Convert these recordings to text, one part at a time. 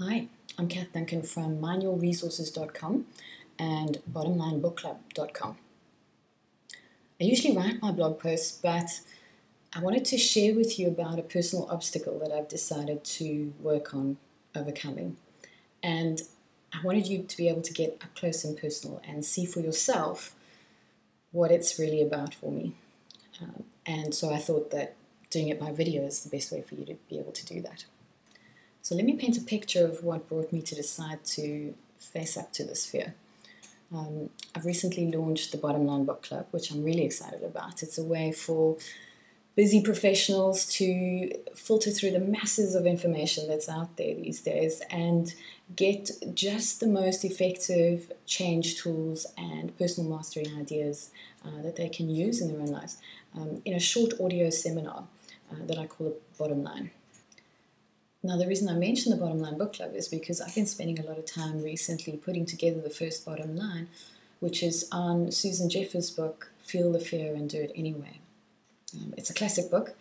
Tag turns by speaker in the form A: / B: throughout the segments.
A: Hi, I'm Kath Duncan from mindyourresources.com and bottomlinebookclub.com. I usually write my blog posts, but I wanted to share with you about a personal obstacle that I've decided to work on overcoming. And I wanted you to be able to get up close and personal and see for yourself what it's really about for me. And so I thought that doing it by video is the best way for you to be able to do that. So let me paint a picture of what brought me to decide to face up to this fear. I've recently launched the Bottom Line Book Club, which I'm really excited about. It's a way for busy professionals to filter through the masses of information that's out there these days and get just the most effective change tools and personal mastery ideas that they can use in their own lives in a short audio seminar that I call a Bottom Line. Now, the reason I mention the Bottom Line Book Club is because I've been spending a lot of time recently putting together the first bottom line, which is on Susan Jeffers' book, Feel the Fear and Do It Anyway. It's a classic book.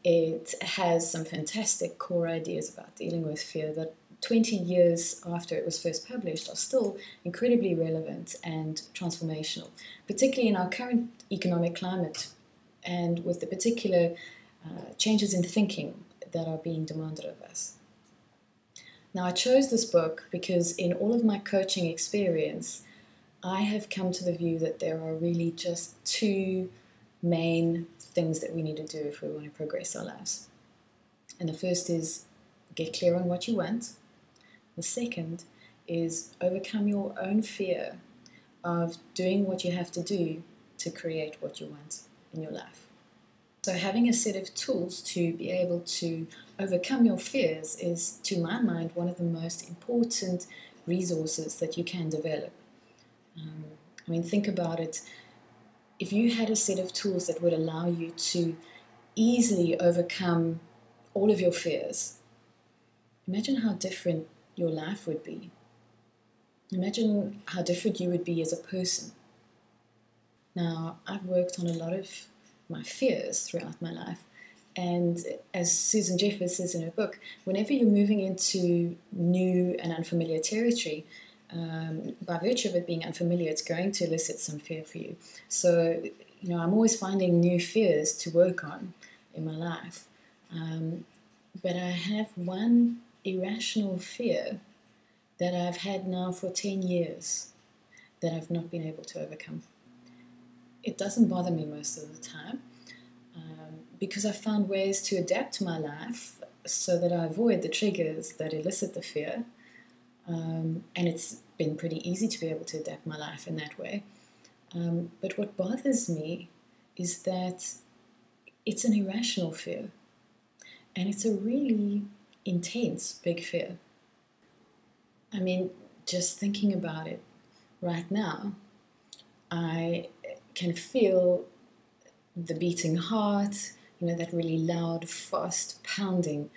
A: It has some fantastic core ideas about dealing with fear that 20 years after it was first published are still incredibly relevant and transformational, particularly in our current economic climate and with the particular changes in thinking that are being demanded of us. Now, I chose this book because in all of my coaching experience, I have come to the view that there are really just two main things that we need to do if we want to progress our lives. And the first is get clear on what you want. The second is overcome your own fear of doing what you have to do to create what you want in your life. So having a set of tools to be able to overcome your fears is, to my mind, one of the most important resources that you can develop. Think about it. If you had a set of tools that would allow you to easily overcome all of your fears, imagine how different your life would be. Imagine how different you would be as a person. Now, I've worked on a lot of my fears throughout my life, and as Susan Jeffers says in her book, whenever you're moving into new and unfamiliar territory, by virtue of it being unfamiliar, it's going to elicit some fear for you. So, I'm always finding new fears to work on in my life, but I have one irrational fear that I've had now for 10 years that I've not been able to overcome. It doesn't bother me most of the time because I've found ways to adapt my life so that I avoid the triggers that elicit the fear. And it's been pretty easy to be able to adapt my life in that way. But what bothers me is that it's an irrational fear. And it's a really intense, big fear. Just thinking about it right now, I can feel the beating heart, that really loud, fast pounding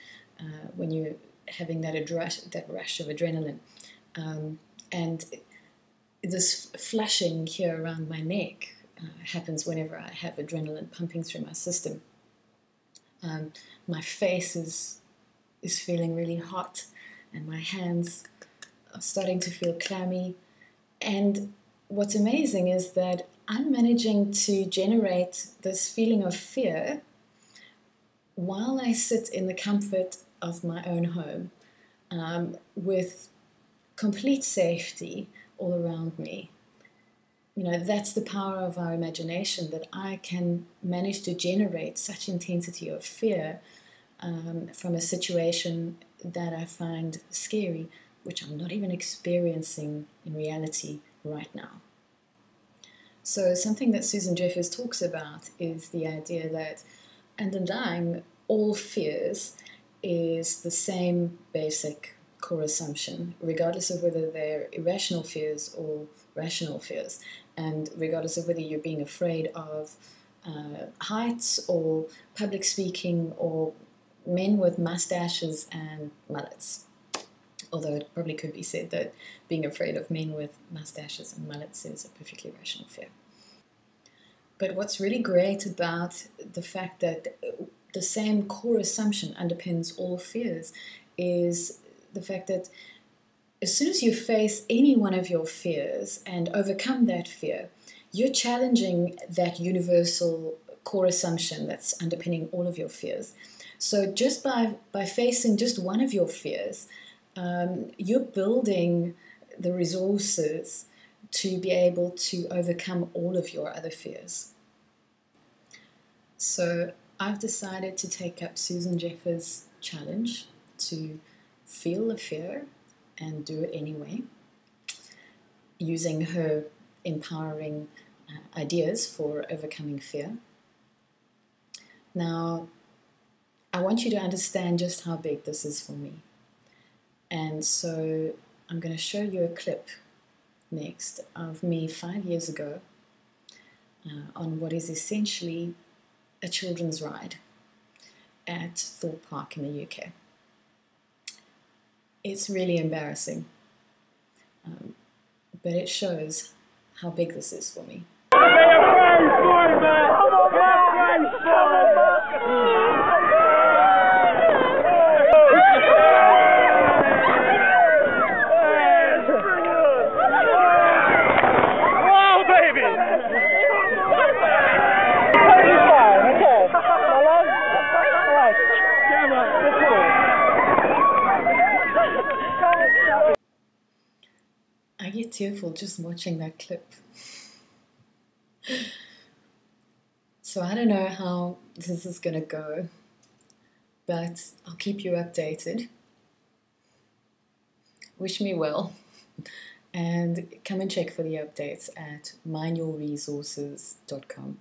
A: when you're having that rush of adrenaline. And this flushing here around my neck happens whenever I have adrenaline pumping through my system. My face is feeling really hot, and my hands are starting to feel clammy. And what's amazing is that I'm managing to generate this feeling of fear while I sit in the comfort of my own home with complete safety all around me. That's the power of our imagination, that I can manage to generate such intensity of fear from a situation that I find scary, which I'm not even experiencing in reality right now. So something that Susan Jeffers talks about is the idea that underlying all fears is the same basic core assumption, regardless of whether they're irrational fears or rational fears, and regardless of whether you're being afraid of heights or public speaking or men with mustaches and mullets. Although it probably could be said that being afraid of men with mustaches and mullets is a perfectly rational fear. But what's really great about the fact that the same core assumption underpins all fears is the fact that as soon as you face any one of your fears and overcome that fear, you're challenging that universal core assumption that's underpinning all of your fears. So just by facing just one of your fears, you're building the resources to be able to overcome all of your other fears. So I've decided to take up Susan Jeffers' challenge to feel the fear and do it anyway, using her empowering ideas for overcoming fear. Now, I want you to understand just how big this is for me. And so I'm going to show you a clip next of me 5 years ago on what is essentially a children's ride at Thorpe Park in the UK. It's really embarrassing, but it shows how big this is for me. I get tearful just watching that clip. So I don't know how this is going to go, but I'll keep you updated. Wish me well, and come and check for the updates at mindyourresources.com.